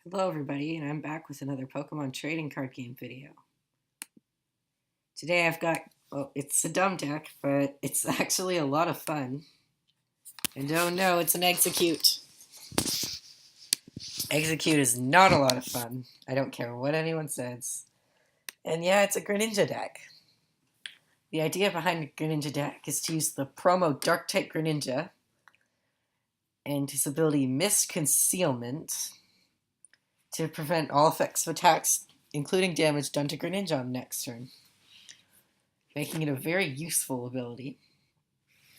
Hello everybody, and I'm back with another Pokemon trading card game video. Today I've got, well, it's a dumb deck, but it's actually a lot of fun. And oh no, it's an Execute. Execute is not a lot of fun. I don't care what anyone says. And yeah, it's a Greninja deck. The idea behind the Greninja deck is to use the promo Dark-type Greninja and his ability Mist Concealment to prevent all effects of attacks, including damage done to Greninja on next turn, making it a very useful ability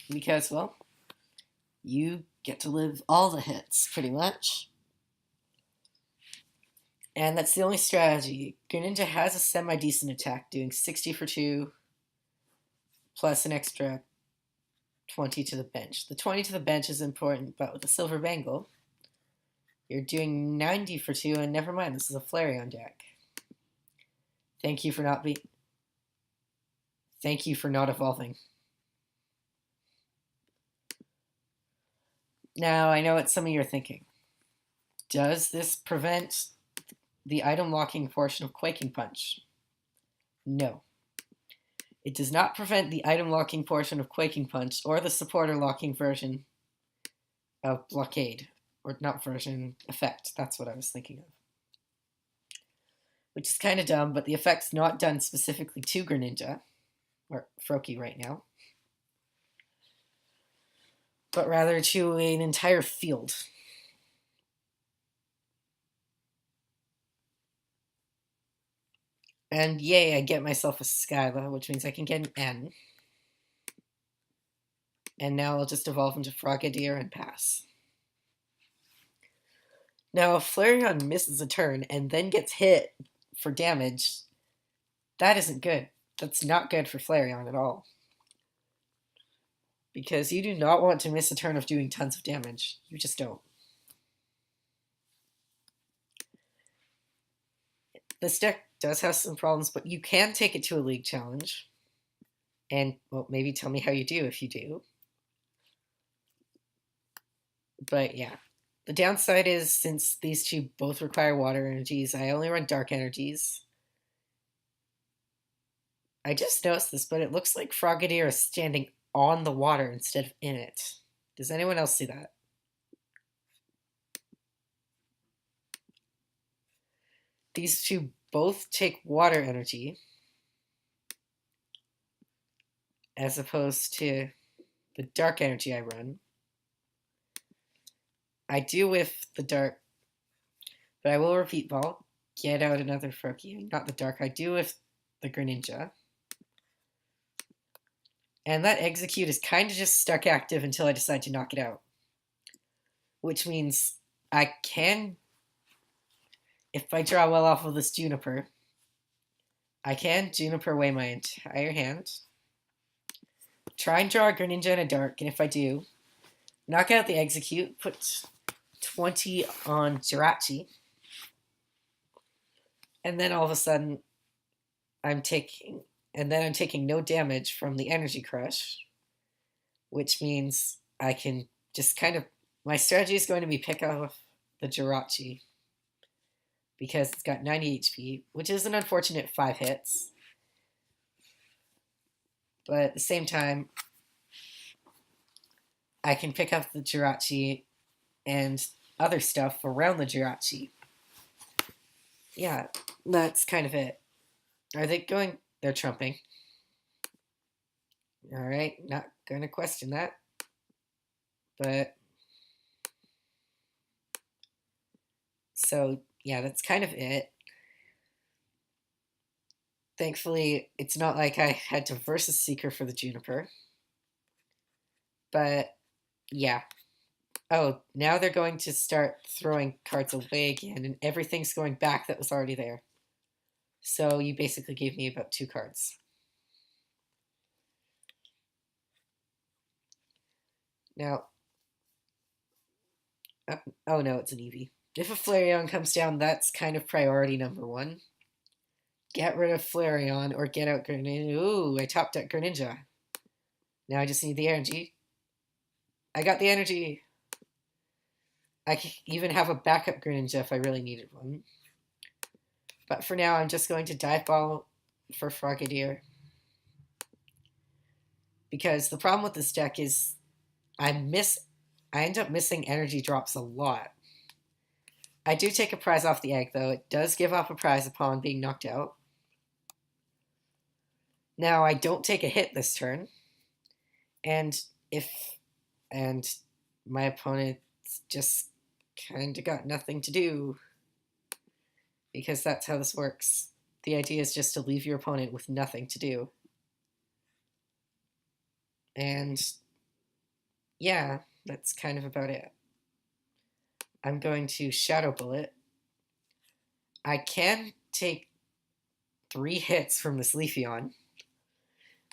because, well, you get to live all the hits, pretty much. And that's the only strategy. Greninja has a semi-decent attack, doing 60 for 2, plus an extra 20 to the bench. The 20 to the bench is important, but with a Silver Bangle, you're doing 90 for 2, and never mind, this is a Flareon deck. Thank you for not evolving. Now, I know what some of you are thinking. Does this prevent the item locking portion of Quaking Punch? No. It does not prevent the item locking portion of Quaking Punch or the supporter locking version of Blockade. Or not version, effect. That's what I was thinking of. Which is kind of dumb, but the effect's not done specifically to Greninja, or Froakie right now, but rather to an entire field. And yay, I get myself a Skyla, which means I can get an N. And now I'll just evolve into Frogadier and pass. Now, if Flareon misses a turn and then gets hit for damage, that isn't good. That's not good for Flareon at all. Because you do not want to miss a turn of doing tons of damage. You just don't. This deck does have some problems, but you can take it to a league challenge. And, well, maybe tell me how you do if you do. But yeah. The downside is, since these two both require water energies, I only run dark energies. I just noticed this, but it looks like Frogadier is standing on the water instead of in it. Does anyone else see that? These two both take water energy, as opposed to the dark energy I run. I do with the dark, but I will repeat ball. Get out another Froakie. Not the dark. I do with the Greninja. And that Execute is kind of just stuck active until I decide to knock it out. Which means I can, if I draw well off of this Juniper, I can Juniper away my entire hand. Try and draw a Greninja and a Dark, and if I do, knock out the Execute, put 20 on Jirachi, and then all of a sudden I'm taking no damage from the Energy Crush, which means I can just kind of, my strategy is going to be pick off the Jirachi because it's got 90 HP, which is an unfortunate 5 hits. But at the same time, I can pick up the Jirachi and other stuff around the Jirachi. Yeah, that's kind of it. Are they going? They're trumping. Alright, not going to question that. But, so, yeah, that's kind of it. Thankfully, it's not like I had to Versus Seeker for the Juniper. But, yeah. Oh, now they're going to start throwing cards away again, and everything's going back that was already there. So you basically gave me about 2 cards. Now, oh no, it's an Eevee. If a Flareon comes down, that's kind of priority number 1. Get rid of Flareon or get out Greninja. Ooh, I topped out Greninja. Now I just need the energy. I got the energy. I could even have a backup Greninja if I really needed one. But for now, I'm just going to Dive Ball for Frogadier. Because the problem with this deck is I end up missing energy drops a lot. I do take a prize off the egg, though. It does give off a prize upon being knocked out. Now, I don't take a hit this turn. And my opponent just kind of got nothing to do. Because that's how this works. The idea is just to leave your opponent with nothing to do. And yeah, that's kind of about it. I'm going to Shadow Bullet. I can take 3 hits from this Leafeon,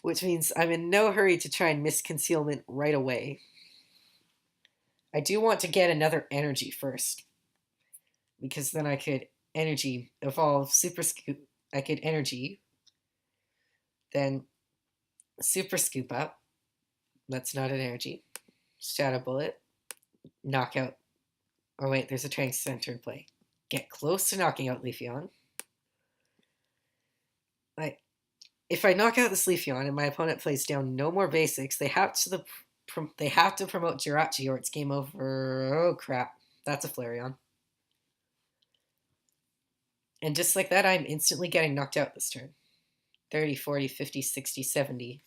which means I'm in no hurry to try and miss concealment right away. I do want to get another energy first, because then I could energy evolve Super Scoop. I could energy, then Super Scoop Up. That's not an energy. Shadow Bullet. Knockout. Oh wait, there's a Trank Center in play. Get close to knocking out Leafeon. If I knock out this Leafeon and my opponent plays down no more basics, they have to promote Jirachi or it's game over. Oh crap, that's a Flareon. And just like that, I'm instantly getting knocked out this turn. 30, 40, 50, 60, 70.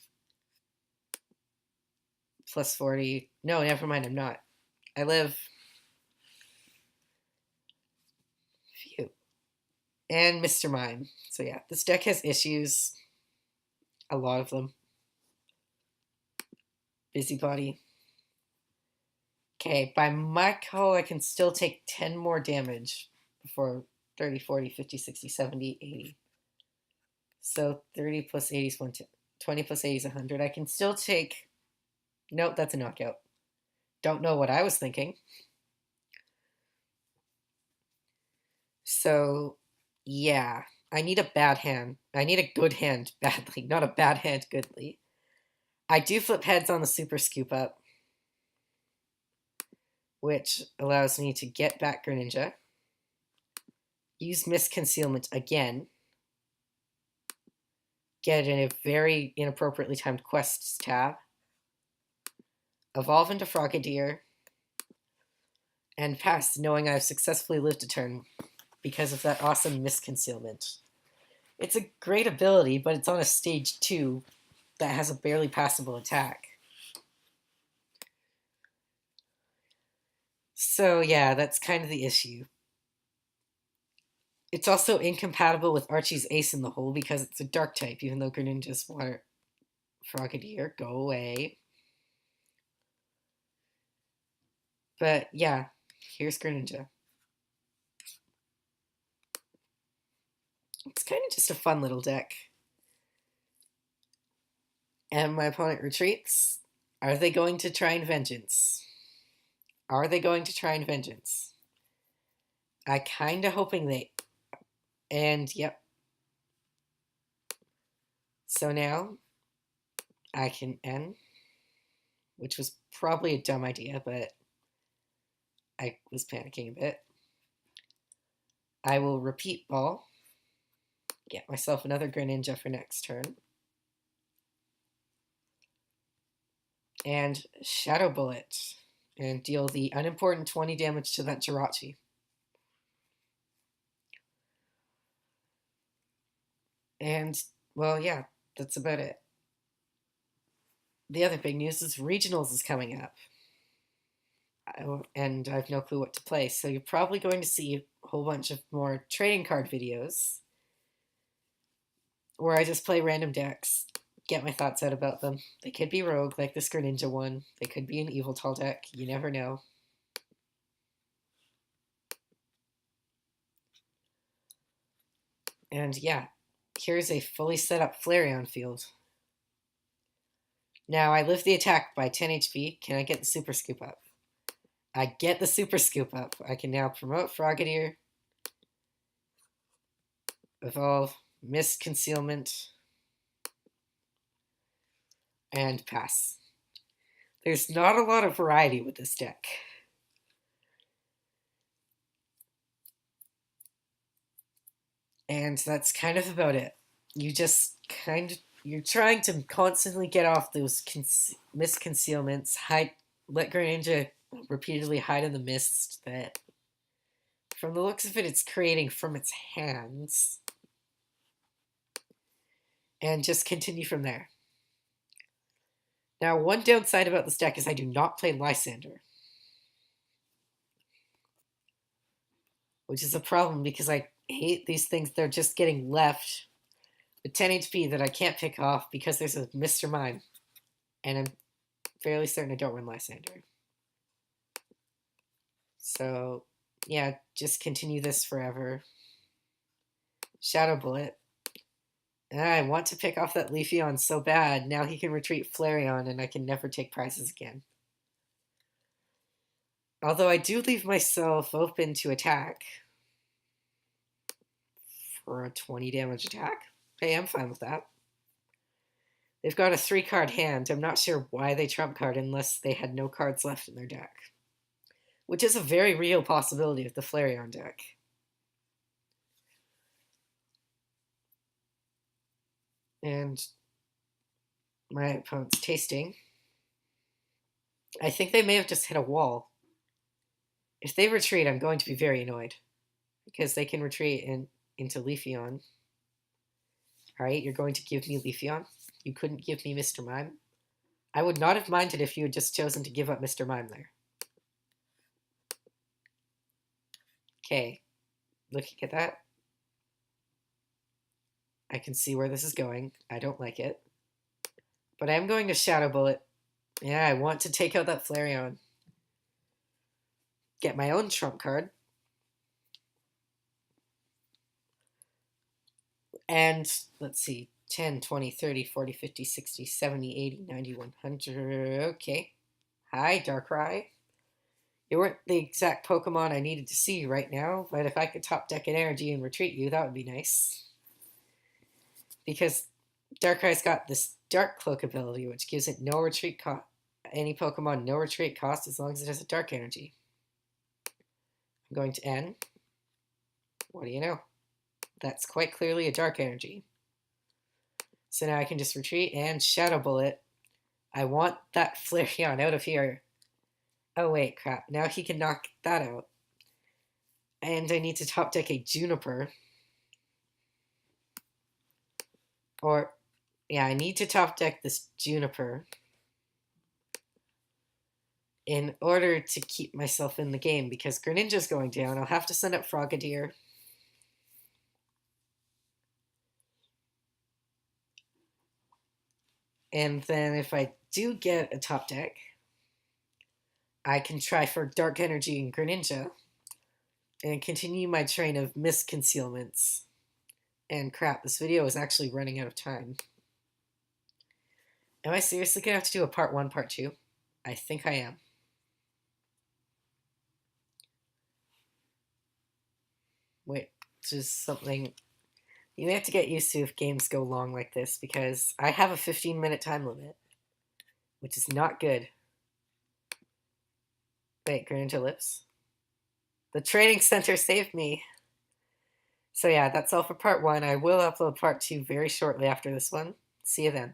Plus 40. No, never mind, I'm not. I live. Phew. And Mr. Mime. So yeah, this deck has issues. A lot of them. Busybody. Okay, by my call, I can still take 10 more damage before 30, 40, 50, 60, 70, 80. So 30 plus 80 is 110. 20 plus 80 is 100. I can still take... Nope, that's a knockout. Don't know what I was thinking. So, yeah. I need a bad hand. I need a good hand badly, not a bad hand goodly. I do flip heads on the Super Scoop Up, which allows me to get back Greninja. Use Miss Concealment again. Get in a very inappropriately timed quests tab. Evolve into Frogadier. And pass, knowing I've successfully lived a turn because of that awesome Miss Concealment. It's a great ability, but it's on a stage 2 that has a barely passable attack. So yeah, that's kind of the issue. It's also incompatible with Archie's Ace in the Hole because it's a dark type, even though Greninja's water. Frogadier, go away. But yeah, here's Greninja. It's kind of just a fun little deck. And my opponent retreats. Are they going to try and vengeance? Are they going to try and vengeance? I kind of hoping they... And, yep. So now, I can end, which was probably a dumb idea, but I was panicking a bit. I will repeat ball, get myself another Greninja for next turn, and Shadow Bullet, and deal the unimportant 20 damage to that Jirachi. And, well, yeah, that's about it. The other big news is Regionals is coming up. And I have no clue what to play, so you're probably going to see a whole bunch of more trading card videos where I just play random decks, get my thoughts out about them. They could be rogue, like this Greninja one. They could be an Evil Tall deck. You never know. And yeah, here's a fully set up Flareon field. Now I live the attack by 10 HP. Can I get the Super Scoop Up? I get the Super Scoop Up. I can now promote Frogadier, evolve, Miss Concealment, and pass. There's not a lot of variety with this deck. And that's kind of about it. You just you're trying to constantly get off those misconcealments, let Greninja repeatedly hide in the mist that, from the looks of it, it's creating from its hands, and just continue from there. Now, one downside about this deck is I do not play Lysander, which is a problem because I hate these things. They're just getting left with 10 HP that I can't pick off because there's a Mr. Mime, and I'm fairly certain I don't run Lysander. So, yeah, just continue this forever. Shadow Bullet. I want to pick off that Leafeon so bad. Now he can retreat Flareon and I can never take prizes again. Although I do leave myself open to attack for a 20 damage attack. Hey, I'm fine with that. They've got a 3-card hand. I'm not sure why they trump card unless they had no cards left in their deck. Which is a very real possibility with the Flareon deck. And my opponent's tasting. I think they may have just hit a wall. If they retreat, I'm going to be very annoyed. Because they can retreat into Leafeon. Alright, you're going to give me Leafeon. You couldn't give me Mr. Mime. I would not have minded if you had just chosen to give up Mr. Mime there. Okay, looking at that. I can see where this is going. I don't like it. But I am going to Shadow Bullet. Yeah, I want to take out that Flareon. Get my own trump card. And, let's see, 10, 20, 30, 40, 50, 60, 70, 80, 90, 100. Okay. Hi, Darkrai. You weren't the exact Pokemon I needed to see right now, but if I could top deck an energy and retreat you, that would be nice. Because Darkrai's got this Dark Cloak ability, which gives it no retreat cost. Any Pokemon no retreat cost as long as it has a Dark Energy. I'm going to N. What do you know? That's quite clearly a Dark Energy. So now I can just retreat and Shadow Bullet. I want that Flareon out of here. Oh wait, crap. Now he can knock that out. And I need to top deck a Juniper. Or, yeah, I need to top deck this Juniper in order to keep myself in the game, because Greninja's going down. I'll have to send up Frogadier. And then if I do get a top deck, I can try for Dark Energy and Greninja and continue my train of misconcealments. And crap, this video is actually running out of time. Am I seriously going to have to do a part 1, part 2? I think I am. Which is something you may have to get used to if games go long like this, because I have a 15-minute time limit, which is not good. Wait, Greninja lives? The training center saved me. So yeah, that's all for part 1. I will upload part 2 very shortly after this one. See you then.